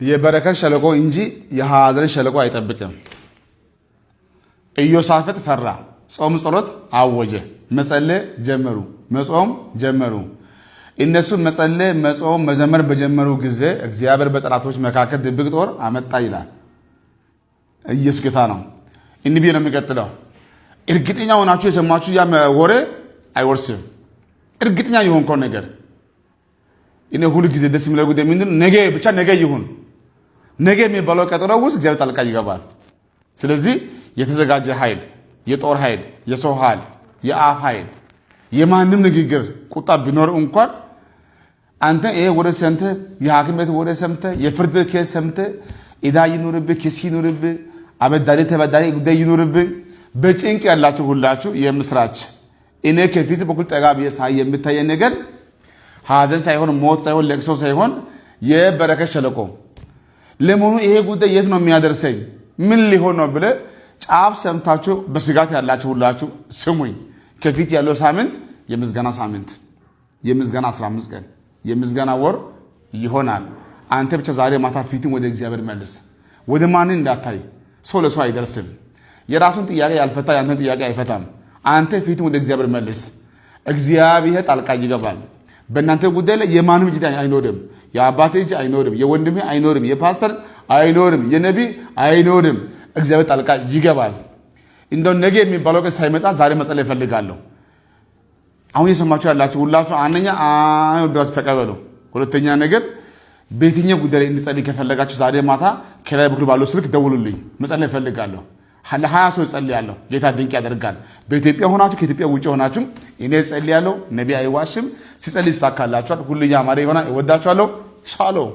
የበረከት ሸለቆ እንጂ የሐዘን ሸለቆ አይጠብቅም። ኢዮሳፍጥ ፈራ፣ ጾም ጸሎት አወጀ። መጸለይ ጀመሩ፣ መጾም ጀመሩ። እነሱ መጸለይ፣ መጾም፣ መዘመር በጀመሩ ጊዜ እግዚአብሔር በጠላቶች መካከል ድብቅ ጦር አመጣ ይላል። ኢየሱስ ጌታ ነው። እንዲህ ነው የሚቀጥለው። እርግጠኛ ሆናችሁ የሰማችሁ ያ ወሬ አይወርስም። እርግጠኛ የሆንከው ነገር እኔ ሁሉ ጊዜ ደስ የሚለው ጉዳይ ምንድነው? ነገ ብቻ ነገ ይሁን። ነገ የሚባለው ቀጠሮ ውስጥ እግዚአብሔር ጣልቃ ይገባል። ስለዚህ የተዘጋጀ ኃይል፣ የጦር ኃይል፣ የሰው ኃይል፣ የአፍ ኃይል፣ የማንም ንግግር ቁጣ ቢኖር እንኳን አንተ ይሄ ወደ ሰምተ የሐኪም ቤት ወደ ሰምተ የፍርድ ቤት ኬስ ሰምተ ኢዳ ይኑርብህ፣ ኪስ ይኑርብህ፣ አበዳሪ ተበዳሪ ጉዳይ ይኑርብህ፣ በጭንቅ ያላችሁ ሁላችሁ የምስራች እኔ ከፊት በኩል ጠጋ ብዬ ሳይ የምታየ ነገር ሐዘን ሳይሆን ሞት ሳይሆን ለቅሶ ሳይሆን የበረከት ሸለቆ። ለመሆኑ ይሄ ጉዳይ የት ነው የሚያደርሰኝ? ምን ሊሆን ነው ብለ ጫፍ ሰምታችሁ በስጋት ያላችሁ ሁላችሁ ስሙኝ። ከፊት ያለው ሳምንት የምስጋና ሳምንት፣ የምስጋና 15 ቀን፣ የምስጋና ወር ይሆናል። አንተ ብቻ ዛሬ ማታ ፊትን ወደ እግዚአብሔር መልስ። ወደ ማንን እንዳታይ። ሰው ለሰው አይደርስም። የራሱን ጥያቄ ያልፈታ ያንተን ጥያቄ አይፈታም። አንተ ፊትን ወደ እግዚአብሔር መልስ። እግዚአብሔር ጣልቃ ይገባል። በእናንተ ጉዳይ ላይ የማንም እጅ አይኖርም። የአባት እጅ አይኖርም። የወንድሜ አይኖርም። የፓስተር አይኖርም። የነቢ አይኖርም። እግዚአብሔር ጣልቃ ይገባል። እንደው ነገ የሚባለው ቀን ሳይመጣ ዛሬ መጸለይ እፈልጋለሁ። አሁን የሰማችሁ ያላችሁ ሁላችሁ አንደኛ ብላችሁ ተቀበሉ። ሁለተኛ ነገር በየትኛው ጉዳይ ላይ እንድጸልይ ከፈለጋችሁ ዛሬ ማታ ከላይ በኩል ባለው ስልክ ደውሉልኝ። መጸለይ እፈልጋለሁ። ለ20 ሰው ጸልያለሁ። ጌታ ድንቅ ያደርጋል። በኢትዮጵያ ሆናችሁ ከኢትዮጵያ ውጭ ሆናችሁ እኔ ጸልያለሁ። ነቢይ አይዋሽም። ሲጸልይ ይሳካላችኋል። ሁሉ ያማረ ይሆናል። እወዳችኋለሁ። ሻሎም